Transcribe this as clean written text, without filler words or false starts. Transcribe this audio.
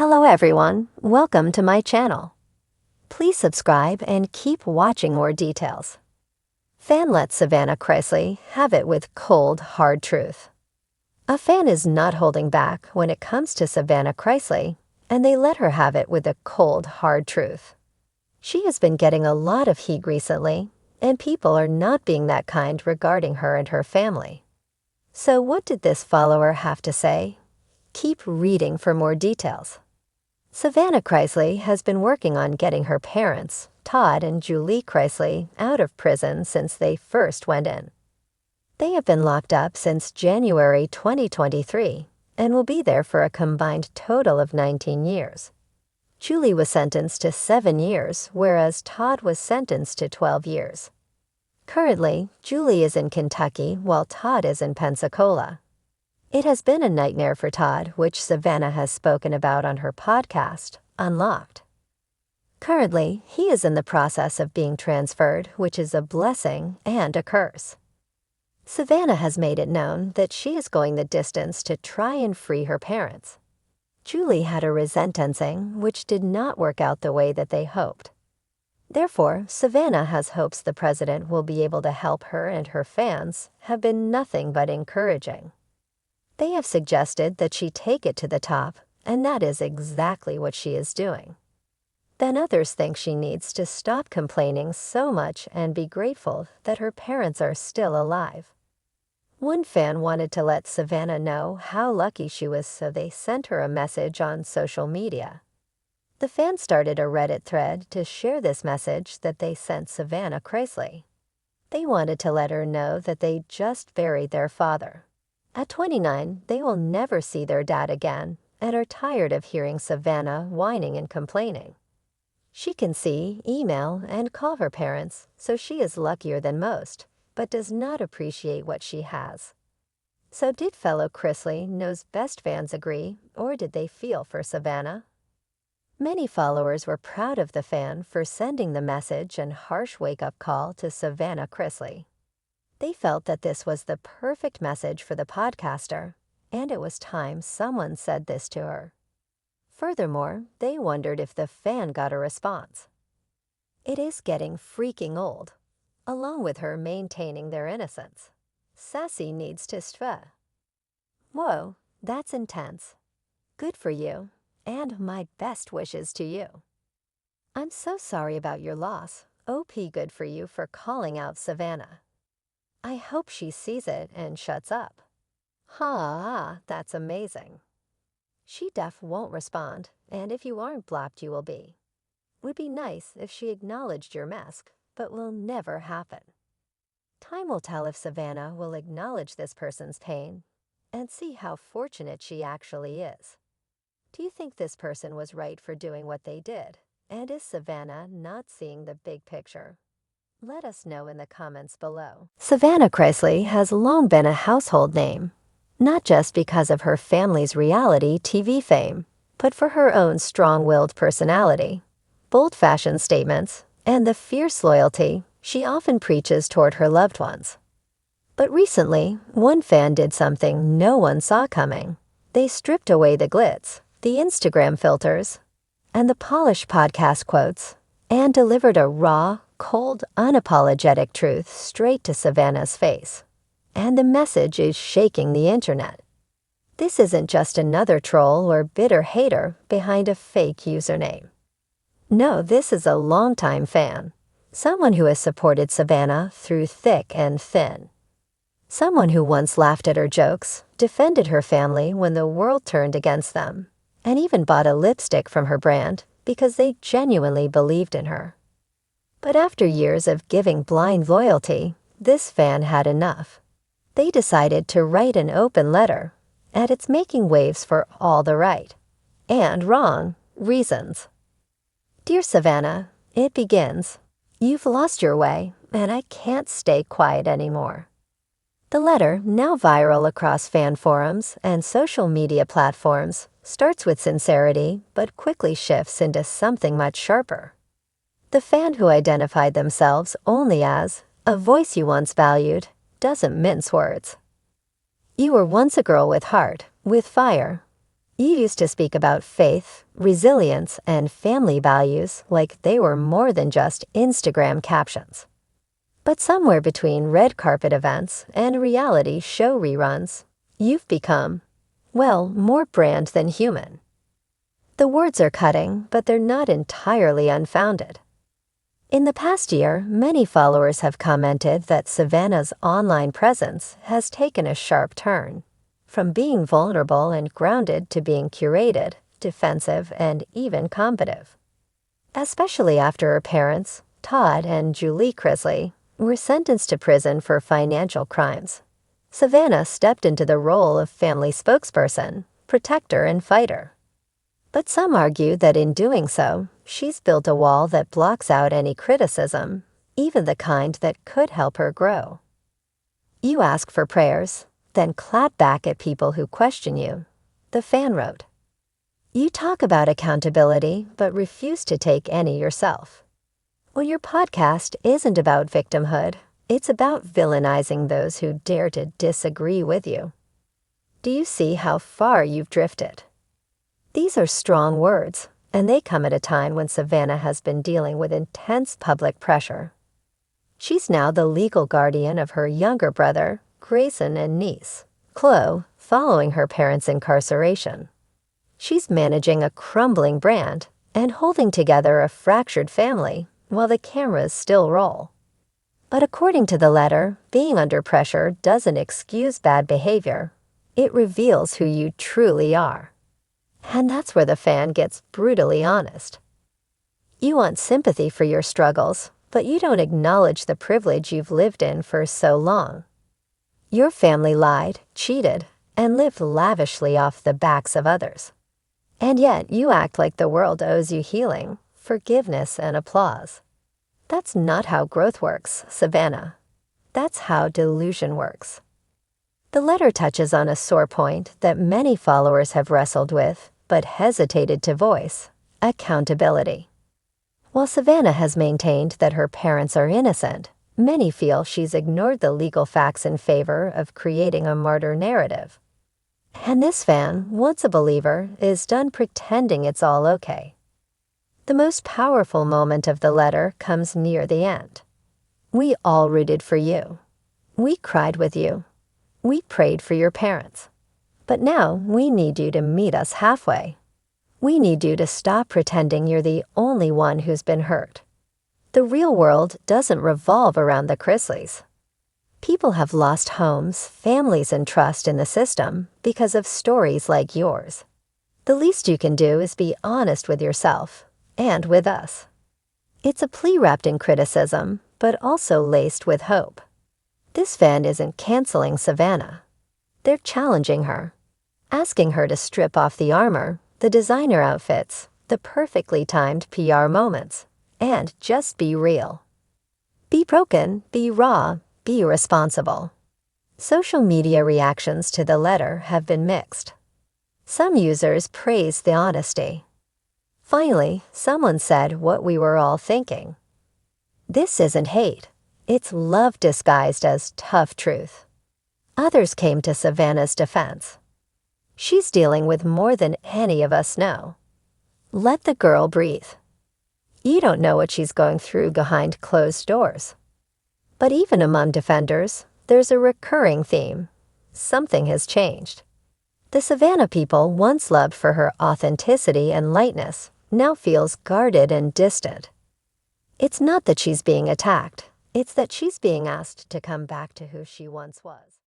Hello everyone, welcome to my channel. Please subscribe and keep watching more details. Fan lets Savannah Chrisley have it with cold, hard truth. A fan is not holding back when it comes to Savannah Chrisley, and they let her have it with a cold, hard truth. She has been getting a lot of heat recently, and people are not being that kind regarding her and her family. So what did this follower have to say? Keep reading for more details. Savannah Chrisley has been working on getting her parents, Todd and Julie Chrisley, out of prison since they first went in. They have been locked up since January 2023 and will be there for a combined total of 19 years. Julie was sentenced to 7 years, whereas Todd was sentenced to 12 years. Currently, Julie is in Kentucky while Todd is in Pensacola. It has been a nightmare for Todd, which Savannah has spoken about on her podcast, Unlocked. Currently, he is in the process of being transferred, which is a blessing and a curse. Savannah has made it known that she is going the distance to try and free her parents. Julie had a resentencing, which did not work out the way that they hoped. Therefore, Savannah has hopes the president will be able to help her, and her fans have been nothing but encouraging. They have suggested that she take it to the top, and that is exactly what she is doing. Then others think she needs to stop complaining so much and be grateful that her parents are still alive. One fan wanted to let Savannah know how lucky she was, so they sent her a message on social media. The fan started a Reddit thread to share this message that they sent Savannah Chrisley. They wanted to let her know that they just buried their father. At 29, they will never see their dad again and are tired of hearing Savannah whining and complaining. She can see, email, and call her parents, so she is luckier than most, but does not appreciate what she has. So did fellow Chrisley Knows Best fans agree, or did they feel for Savannah? Many followers were proud of the fan for sending the message and harsh wake-up call to Savannah Chrisley. They felt that this was the perfect message for the podcaster, and it was time someone said this to her. Furthermore, they wondered if the fan got a response. It is getting freaking old, along with her maintaining their innocence. Sassy needs to stra. Whoa, that's intense. Good for you, and my best wishes to you. I'm so sorry about your loss. OP good for you for calling out Savannah. I hope she sees it and shuts up. That's amazing. She def won't respond, and if you aren't blocked, you will be. Would be nice if she acknowledged your mess, but will never happen. Time will tell if Savannah will acknowledge this person's pain and see how fortunate she actually is. Do you think this person was right for doing what they did? And is Savannah not seeing the big picture? Let us know in the comments below. Savannah Chrisley has long been a household name, not just because of her family's reality TV fame, but for her own strong-willed personality, bold fashion statements, and the fierce loyalty she often preaches toward her loved ones. But recently, one fan did something no one saw coming. They stripped away the glitz, the Instagram filters, and the polished podcast quotes, and delivered a raw, cold, unapologetic truth straight to Savannah's face. And the message is shaking the internet. This isn't just another troll or bitter hater behind a fake username. No, this is a longtime fan. Someone who has supported Savannah through thick and thin. Someone who once laughed at her jokes, defended her family when the world turned against them, and even bought a lipstick from her brand because they genuinely believed in her. But after years of giving blind loyalty, this fan had enough. They decided to write an open letter, and it's making waves for all the right and wrong reasons. Dear Savannah, it begins. You've lost your way, and I can't stay quiet anymore. The letter, now viral across fan forums and social media platforms, starts with sincerity but quickly shifts into something much sharper. The fan, who identified themselves only as a voice you once valued, doesn't mince words. You were once a girl with heart, with fire. You used to speak about faith, resilience, and family values like they were more than just Instagram captions. But somewhere between red carpet events and reality show reruns, you've become, well, more brand than human. The words are cutting, but they're not entirely unfounded. In the past year, many followers have commented that Savannah's online presence has taken a sharp turn, from being vulnerable and grounded to being curated, defensive, and even combative. Especially after her parents, Todd and Julie Chrisley, were sentenced to prison for financial crimes, Savannah stepped into the role of family spokesperson, protector, and fighter. But some argue that in doing so, she's built a wall that blocks out any criticism, even the kind that could help her grow. You ask for prayers, then clap back at people who question you, the fan wrote. You talk about accountability, but refuse to take any yourself. Well, your podcast isn't about victimhood. It's about villainizing those who dare to disagree with you. Do you see how far you've drifted? These are strong words, and they come at a time when Savannah has been dealing with intense public pressure. She's now the legal guardian of her younger brother, Grayson, and niece, Chloe, following her parents' incarceration. She's managing a crumbling brand and holding together a fractured family while the cameras still roll. But according to the letter, being under pressure doesn't excuse bad behavior. It reveals who you truly are. And that's where the fan gets brutally honest. You want sympathy for your struggles, but you don't acknowledge the privilege you've lived in for so long. Your family lied, cheated, and lived lavishly off the backs of others. And yet you act like the world owes you healing, forgiveness, and applause. That's not how growth works, Savannah. That's how delusion works. The letter touches on a sore point that many followers have wrestled with, but hesitated to voice: accountability. While Savannah has maintained that her parents are innocent, many feel she's ignored the legal facts in favor of creating a martyr narrative. And this fan, once a believer, is done pretending it's all okay. The most powerful moment of the letter comes near the end. We all rooted for you. We cried with you. We prayed for your parents. But now we need you to meet us halfway. We need you to stop pretending you're the only one who's been hurt. The real world doesn't revolve around the Chrisleys. People have lost homes, families, and trust in the system because of stories like yours. The least you can do is be honest with yourself and with us. It's a plea wrapped in criticism, but also laced with hope. This fan isn't canceling Savannah. They're challenging her, asking her to strip off the armor, the designer outfits, the perfectly timed PR moments, and just be real. Be broken, be raw, be responsible. Social media reactions to the letter have been mixed. Some users praise the honesty. Finally, someone said what we were all thinking. This isn't hate. It's love disguised as tough truth. Others came to Savannah's defense. She's dealing with more than any of us know. Let the girl breathe. You don't know what she's going through behind closed doors. But even among defenders, there's a recurring theme. Something has changed. The Savannah people once loved for her authenticity and lightness now feels guarded and distant. It's not that she's being attacked. It's that she's being asked to come back to who she once was.